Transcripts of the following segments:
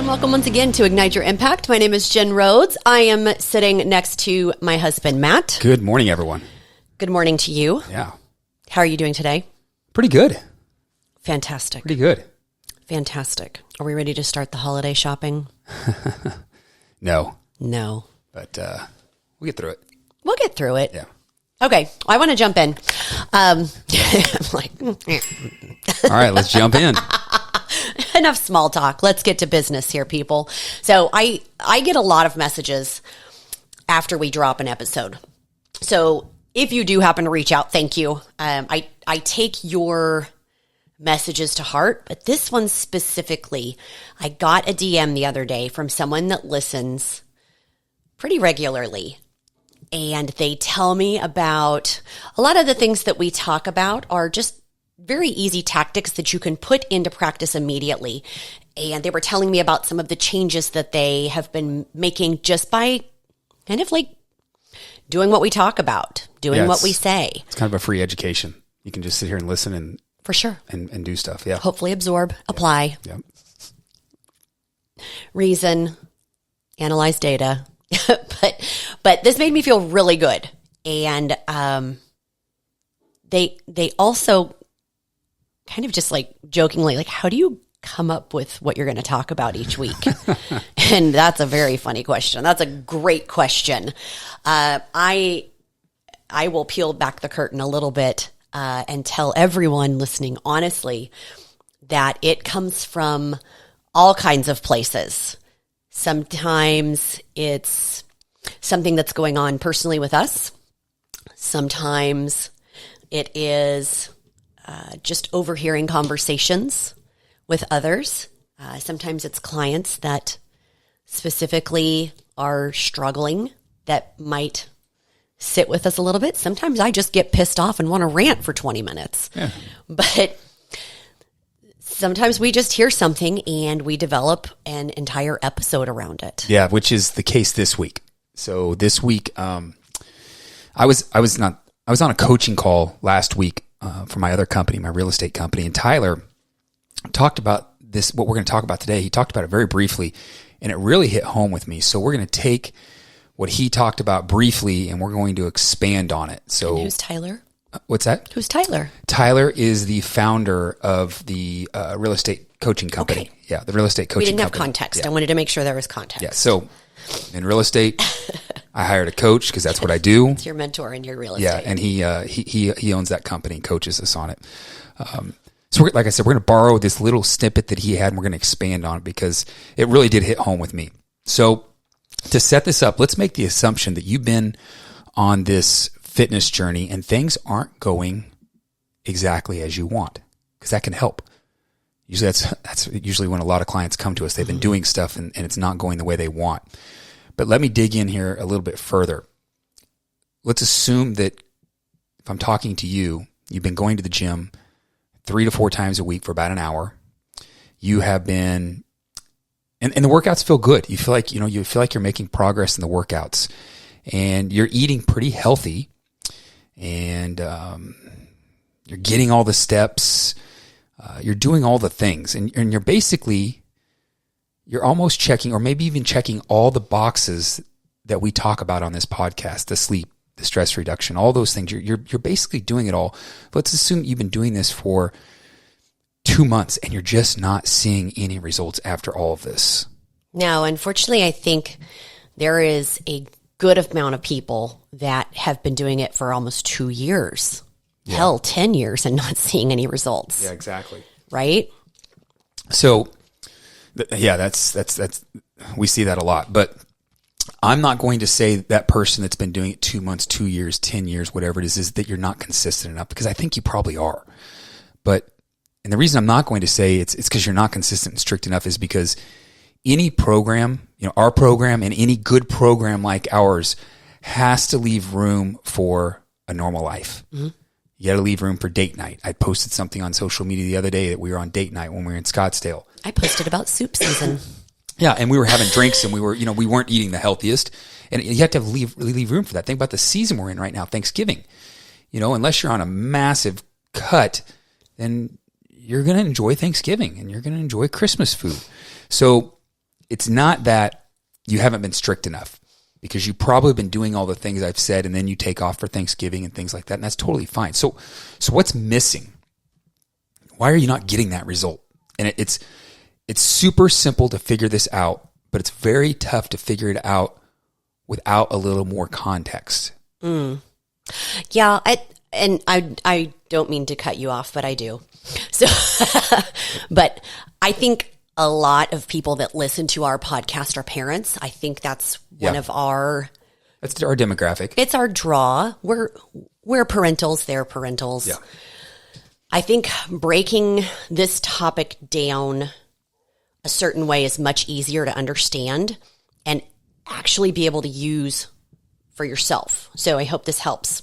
and welcome once again to Ignite Your Impact. My name is Jen Rhodes. I am sitting next to my husband, Matt. Good morning, everyone. Good morning to you. Yeah. How are you doing today? Pretty good. Fantastic. Pretty good. Fantastic. Are we ready to start the holiday shopping? No. But we'll get through it. We'll get through it. Yeah. Okay. I want to jump in. I'm like, All right, let's jump in. enough small talk. Let's get to business here, people. So I get a lot of messages after we drop an episode. So if you do happen to reach out, thank you. I take your messages to heart, but this one specifically, I got a DM the other day from someone that listens pretty regularly. And they tell me about a lot of the things that we talk about are just very easy tactics that you can put into practice immediately. And they were telling me about some of the changes that they have been making just by kind of like doing what we talk about, doing what we say. It's kind of a free education. You can just sit here and listen and for sure and do stuff. Yeah. Hopefully absorb, apply, reason, analyze data. But this made me feel really good. And they also kind of just like jokingly, like, how do you come up with what you're going to talk about each week? And that's a very funny question. That's a great question. I will peel back the curtain a little bit and tell everyone listening honestly that it comes from all kinds of places. Sometimes it's something that's going on personally with us. Sometimes it is just overhearing conversations with others. Sometimes it's clients that specifically are struggling that might sit with us a little bit. Sometimes I just get pissed off and want to rant for 20 minutes. Yeah. But sometimes we just hear something and we develop an entire episode around it. Yeah, which is the case this week. So this week, I was on a coaching call last week for my other company, my real estate company, and Tyler talked about this. What we're going to talk about today, he talked about it very briefly, and it really hit home with me. So we're going to take what he talked about briefly, and we're going to expand on it. So and who's Tyler? What's that? Who's Tyler? Tyler is the founder of the real estate coaching company. Okay. Yeah, the real estate coaching company. We didn't have context. Yeah. I wanted to make sure there was context. Yeah, so in real estate, I hired a coach because that's what I do. It's your mentor in your real estate. Yeah, and he owns that company and coaches us on it. So like I said, we're going to borrow this little snippet that he had, and we're going to expand on it because it really did hit home with me. So to set this up, let's make the assumption that you've been on this fitness journey and things aren't going exactly as you want, because that can help. Usually that's usually when a lot of clients come to us. They've been doing stuff and it's not going the way they want. But let me dig in here a little bit further. Let's assume that if I'm talking to you, you've been going to the gym 3 to 4 times a week for about an hour. You have been, and the workouts feel good. You feel like, you're making progress in the workouts, and you're eating pretty healthy, and you're getting all the steps. You're doing all the things, and you're almost checking, or maybe even checking all the boxes that we talk about on this podcast: the sleep, the stress reduction, all those things. You're basically doing it all. Let's assume you've been doing this for 2 months and you're just not seeing any results after all of this. Now, unfortunately, I think there is a good amount of people that have been doing it for almost 2 years. Yeah. Hell, 10 years and not seeing any results. Yeah, exactly. Right? So, that's we see that a lot. But I'm not going to say that person that's been doing it 2 months, 2 years, 10 years, whatever it is that you're not consistent enough, because I think you probably are. And the reason I'm not going to say it's because you're not consistent and strict enough is because any program, our program and any good program like ours has to leave room for a normal life. Mm-hmm. You got to leave room for date night. I posted something on social media the other day that we were on date night when we were in Scottsdale. I posted about soup season. Yeah, and we were having drinks, and we weren't eating the healthiest, and you have to leave room for that. Think about the season we're in right now, Thanksgiving. Unless you're on a massive cut, then you're going to enjoy Thanksgiving and you're going to enjoy Christmas food. So it's not that you haven't been strict enough, because you've probably been doing all the things I've said, and then you take off for Thanksgiving and things like that, and that's totally fine. So what's missing? Why are you not getting that result? And it's super simple to figure this out, but it's very tough to figure it out without a little more context. Yeah, I don't mean to cut you off, but I do. So, but I think a lot of people that listen to our podcast are parents. I think that's one of our... That's our demographic. It's our draw. We're parentals, they're parentals. Yeah. I think breaking this topic down a certain way is much easier to understand and actually be able to use for yourself. So I hope this helps.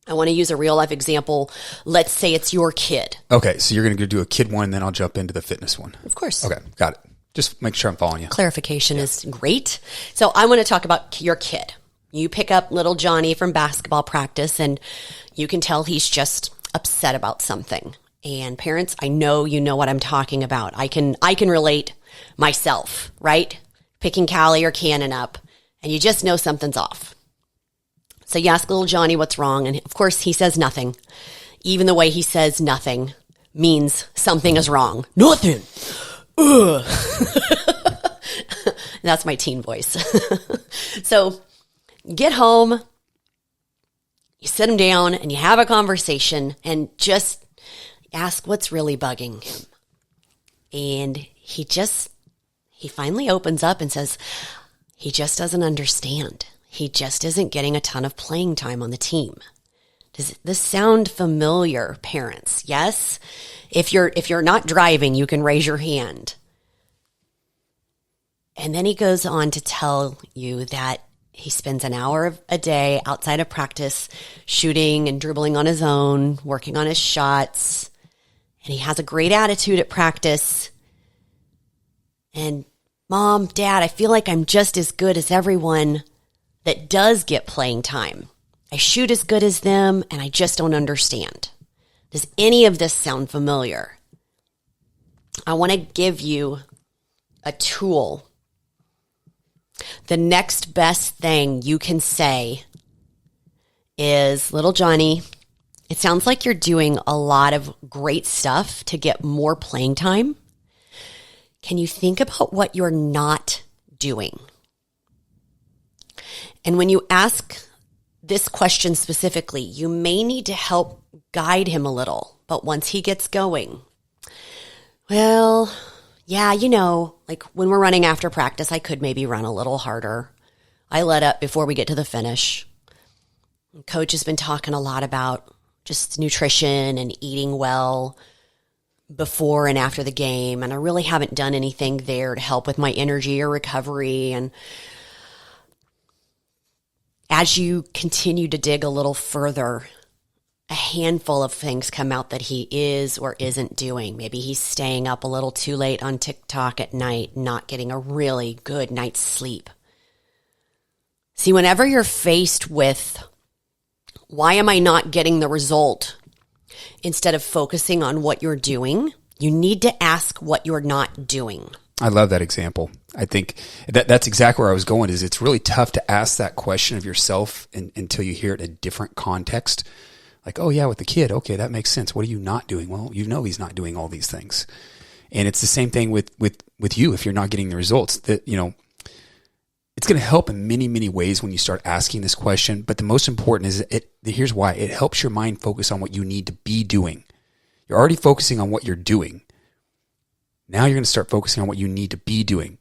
I want to use a real life example. Let's say it's your kid. Okay, so you're going to do a kid one, and then I'll jump into the fitness one. Of course. Okay, got it. Just make sure I'm following you. Clarification is great. So I want to talk about your kid. You pick up little Johnny from basketball practice, and you can tell he's just upset about something. And parents, I know you know what I'm talking about. I can relate myself, right? Picking Callie or Cannon up, and you just know something's off. So you ask little Johnny what's wrong, and of course he says nothing. Even the way he says nothing means something is wrong. Nothing. Ugh. That's my teen voice. So get home, you sit him down, and you have a conversation, and just ask what's really bugging him. And he finally opens up and says he just doesn't understand. He just isn't getting a ton of playing time on the team. Does this sound familiar, parents? Yes? If you're not driving, you can raise your hand. And then he goes on to tell you that he spends an hour a day outside of practice shooting and dribbling on his own, working on his shots. And he has a great attitude at practice. And Mom, Dad, I feel like I'm just as good as everyone that does get playing time. I shoot as good as them, and I just don't understand. Does any of this sound familiar? I want to give you a tool. The next best thing you can say is, little Johnny, it sounds like you're doing a lot of great stuff to get more playing time. Can you think about what you're not doing? And when you ask this question specifically, you may need to help guide him a little. But once he gets going, well, yeah, like when we're running after practice, I could maybe run a little harder. I let up before we get to the finish. Coach has been talking a lot about just nutrition and eating well before and after the game. And I really haven't done anything there to help with my energy or recovery. And as you continue to dig a little further, a handful of things come out that he is or isn't doing. Maybe he's staying up a little too late on TikTok at night, not getting a really good night's sleep. See, whenever you're faced with, why am I not getting the result? Instead of focusing on what you're doing, you need to ask what you're not doing. I love that example. I think that's exactly where I was going. Is it's really tough to ask that question of yourself until you hear it in a different context. Like, oh yeah, with the kid, okay, that makes sense. What are you not doing? Well, he's not doing all these things, and it's the same thing with you. If you're not getting the results, that it's going to help in many, many ways when you start asking this question. But the most important is here's why: it helps your mind focus on what you need to be doing. You're already focusing on what you're doing. Now you're going to start focusing on what you need to be doing.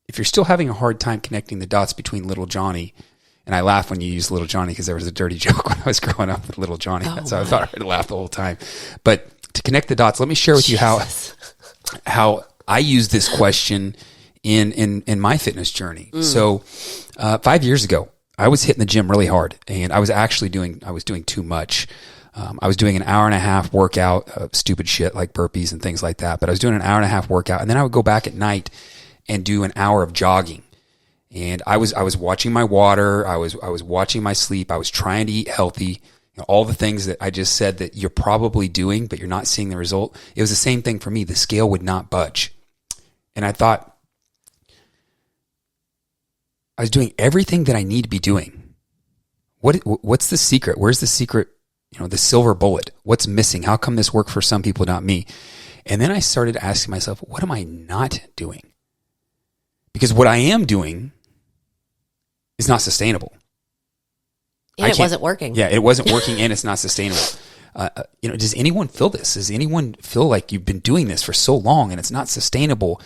If you're still having a hard time connecting the dots between little Johnny, and I laugh when you use little Johnny because there was a dirty joke when I was growing up with little Johnny. So I thought I'd laugh the whole time. But to connect the dots, let me share with you how I use this question in my fitness journey. So 5 years ago, I was hitting the gym really hard, and I was doing too much. I was doing an hour and a half workout of stupid shit like burpees and things like that. But I was doing an hour and a half workout, and then I would go back at night and do an hour of jogging. And I was watching my water. I was watching my sleep. I was trying to eat healthy. All the things that I just said that you're probably doing, but you're not seeing the result. It was the same thing for me. The scale would not budge. And I thought, I was doing everything that I need to be doing. What's the secret? Where's the secret? The silver bullet. What's missing? How come this worked for some people, not me? And then I started asking myself, what am I not doing? Because what I am doing is not sustainable. And it wasn't working. Yeah, it wasn't working and it's not sustainable. Does anyone feel this? Does anyone feel like you've been doing this for so long and it's not sustainable?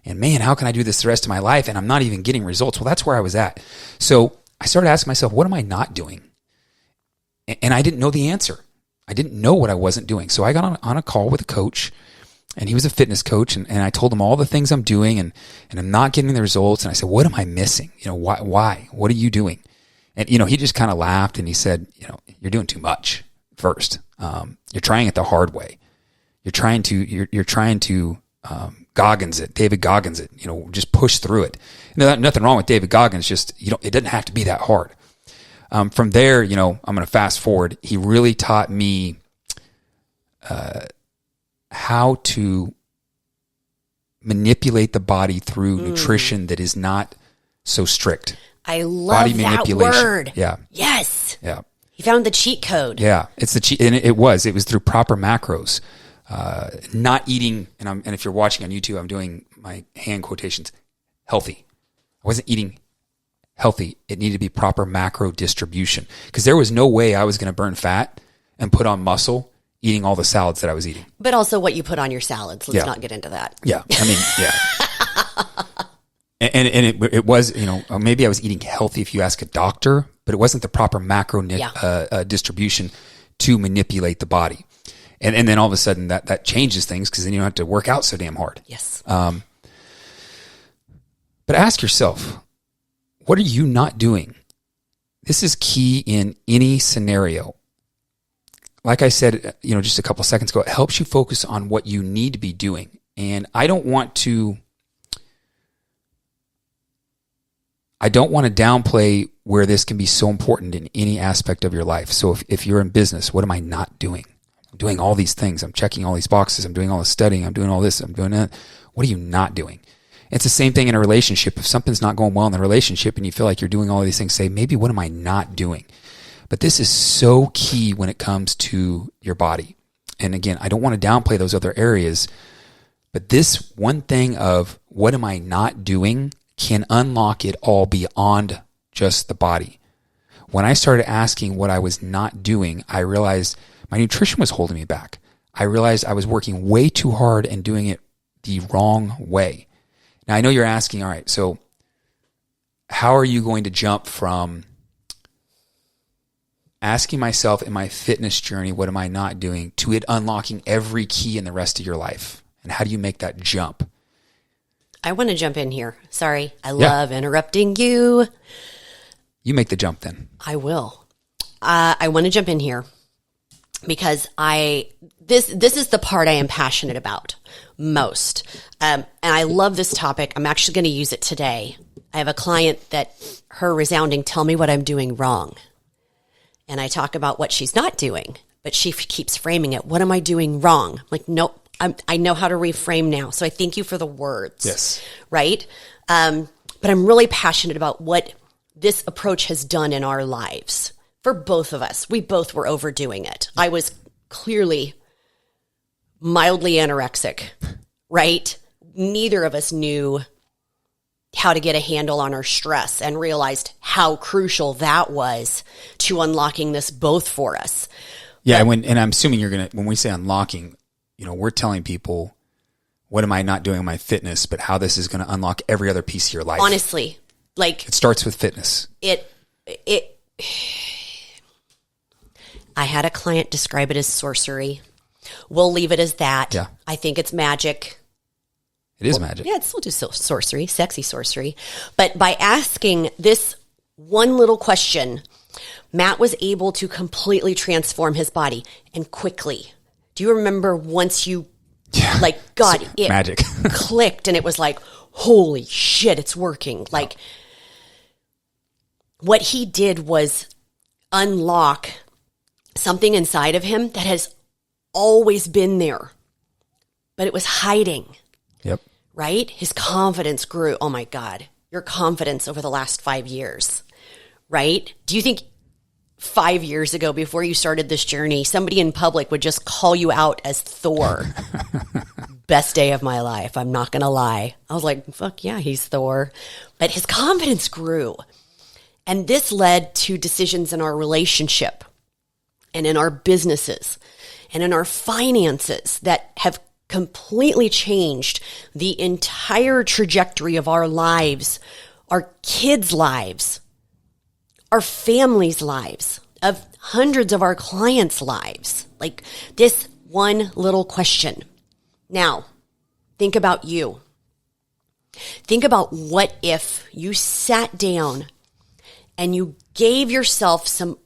And man, how can I do this the rest of my life? And I'm not even getting results. Well, that's where I was at. So I started asking myself, what am I not doing? And I didn't know the answer. I didn't know what I wasn't doing. So I got on a call with a coach, and he was a fitness coach. And I told him all the things I'm doing and I'm not getting the results. And I said, what am I missing? Why? What are you doing? And, he just kind of laughed and he said, you're doing too much first. You're trying it the hard way. You're trying to Goggins it, David Goggins it, just push through it. Nothing wrong with David Goggins, just, it doesn't have to be that hard. From there, I'm going to fast forward. He really taught me how to manipulate the body through nutrition that is not so strict. I love that word. Yeah. Yes. Yeah. He found the cheat code. Yeah. It's the cheat. And it was through proper macros. Not eating, and if you're watching on YouTube, I'm doing my hand quotations, healthy. I wasn't eating healthy. It needed to be proper macro distribution because there was no way I was going to burn fat and put on muscle eating all the salads that I was eating. But also what you put on your salads. Let's not get into that. Yeah. I mean, yeah. and it was, maybe I was eating healthy if you ask a doctor, but it wasn't the proper macro distribution to manipulate the body. And then all of a sudden that changes things because then you don't have to work out so damn hard. Yes. But ask yourself, what are you not doing? This is key in any scenario. Like I said, just a couple seconds ago, it helps you focus on what you need to be doing. And I don't want to downplay where this can be so important in any aspect of your life. So if you're in business, what am I not doing? I'm doing all these things. I'm checking all these boxes. I'm doing all this studying. I'm doing all this. I'm doing that. What are you not doing? It's the same thing in a relationship. If something's not going well in the relationship and you feel like you're doing all of these things, say, maybe what am I not doing? But this is so key when it comes to your body. And again, I don't want to downplay those other areas, but this one thing of what am I not doing can unlock it all beyond just the body. When I started asking what I was not doing, I realized my nutrition was holding me back. I realized I was working way too hard and doing it the wrong way. Now, I know you're asking, all right, so how are you going to jump from asking myself in my fitness journey, what am I not doing, to it unlocking every key in the rest of your life? And how do you make that jump? I want to jump in here. Sorry. I love interrupting you. You make the jump then. I will. I want to jump in here because this is the part I am passionate about most. And I love this topic. I'm actually going to use it today. I have a client that her resounding, tell me what I'm doing wrong. And I talk about what she's not doing, but she keeps framing it. What am I doing wrong? I'm like, nope, I know how to reframe now. So I thank you for the words. Yes. Right? But I'm really passionate about what this approach has done in our lives for both of us. We both were overdoing it. I was clearly mildly anorexic, right? Neither of us knew how to get a handle on our stress and realized how crucial that was to unlocking this both for us. Yeah, and I'm assuming when we say unlocking, we're telling people, what am I not doing in my fitness, but how this is going to unlock every other piece of your life. Honestly, it starts with fitness. I had a client describe it as sorcery. We'll leave it as that. Yeah. I think it's magic. It is magic. Yeah, it's still just sorcery, sexy sorcery. But by asking this one little question, Matt was able to completely transform his body and quickly. Do you remember once you got it magic clicked and it was like, holy shit, it's working. Like what he did was unlock something inside of him that has always been there, but it was hiding. Yep. right? His confidence grew. Oh my God, your confidence over the last 5 years, right? Do you think 5 years ago, before you started this journey, somebody in public would just call you out as Thor? Best day of my life. I'm not going to lie. I was like, fuck yeah, he's Thor. But his confidence grew. And this led to decisions in our relationship and in our businesses and in our finances that have completely changed the entire trajectory of our lives, our kids' lives, our families' lives, of hundreds of our clients' lives. Like this one little question. Now, think about you. Think about what if you sat down and you gave yourself some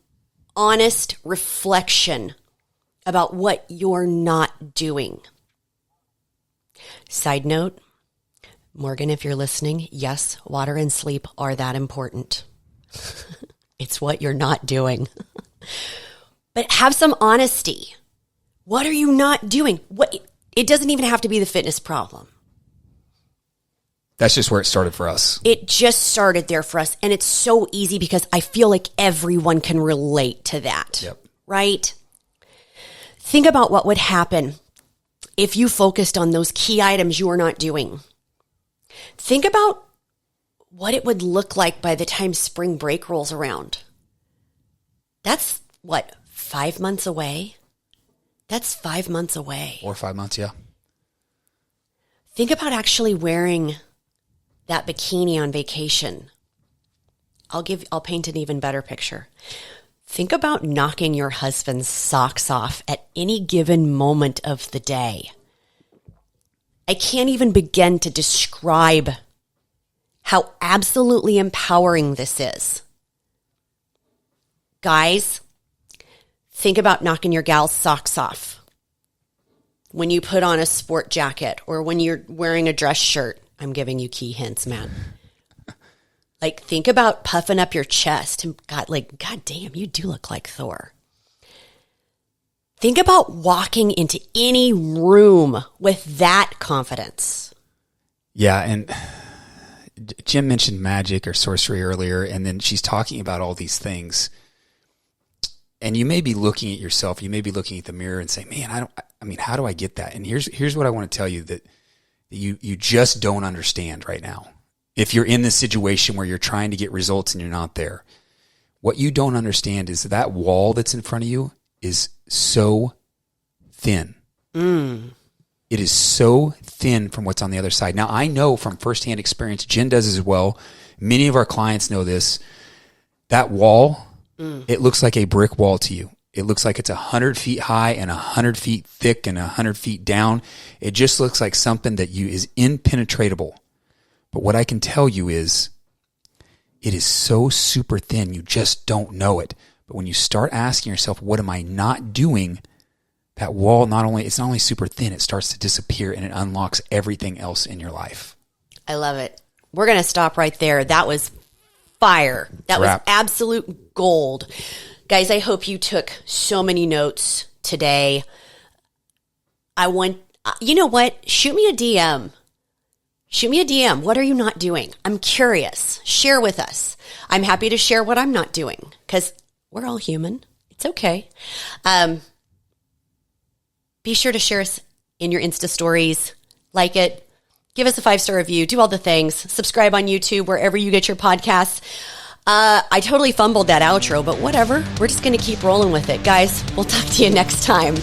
honest reflection about what you're not doing. Side note, Morgan, if you're listening, yes, water and sleep are that important. It's what you're not doing. But have some honesty. What are you not doing? It doesn't even have to be the fitness problem. That's just where it started for us. It just started there for us. And it's so easy because I feel like everyone can relate to that. Yep. Right? Think about what would happen if you focused on those key items you are not doing. Think about what it would look like by the time spring break rolls around. That's 5 months away? That's 5 months away. 4 or 5 months, yeah. Think about actually wearing that bikini on vacation. I'll paint an even better picture. Think about knocking your husband's socks off at any given moment of the day. I can't even begin to describe how absolutely empowering this is. Guys, think about knocking your gal's socks off when you put on a sport jacket or when you're wearing a dress shirt. I'm giving you key hints, man. Like, think about puffing up your chest and God damn, you do look like Thor. Think about walking into any room with that confidence. Yeah, and Jim mentioned magic or sorcery earlier, and then she's talking about all these things. And you may be looking at yourself, you may be looking at the mirror and saying, man, how do I get that? And here's what I want to tell you that you just don't understand right now. If you're in this situation where you're trying to get results and you're not there, what you don't understand is that wall that's in front of you is so thin. It is so thin from what's on the other side. Now, I know from firsthand experience, Jen does as well. Many of our clients know this. That wall, it looks like a brick wall to you. It looks like it's 100 feet high and 100 feet thick and 100 feet down. It just looks like something that is impenetrable. But what I can tell you is it is so super thin, you just don't know it. But when you start asking yourself, what am I not doing? That wall, it's not only super thin, it starts to disappear and it unlocks everything else in your life. I love it. We're going to stop right there. That was fire. That was absolute gold. Guys, I hope you took so many notes today. You know what? Shoot me a DM. Shoot me a DM. What are you not doing? I'm curious. Share with us. I'm happy to share what I'm not doing because we're all human. It's okay. Be sure to share us in your Insta stories. Like it. Give us a 5-star review. Do all the things. Subscribe on YouTube, wherever you get your podcasts. I totally fumbled that outro, but whatever. We're just going to keep rolling with it. Guys, we'll talk to you next time.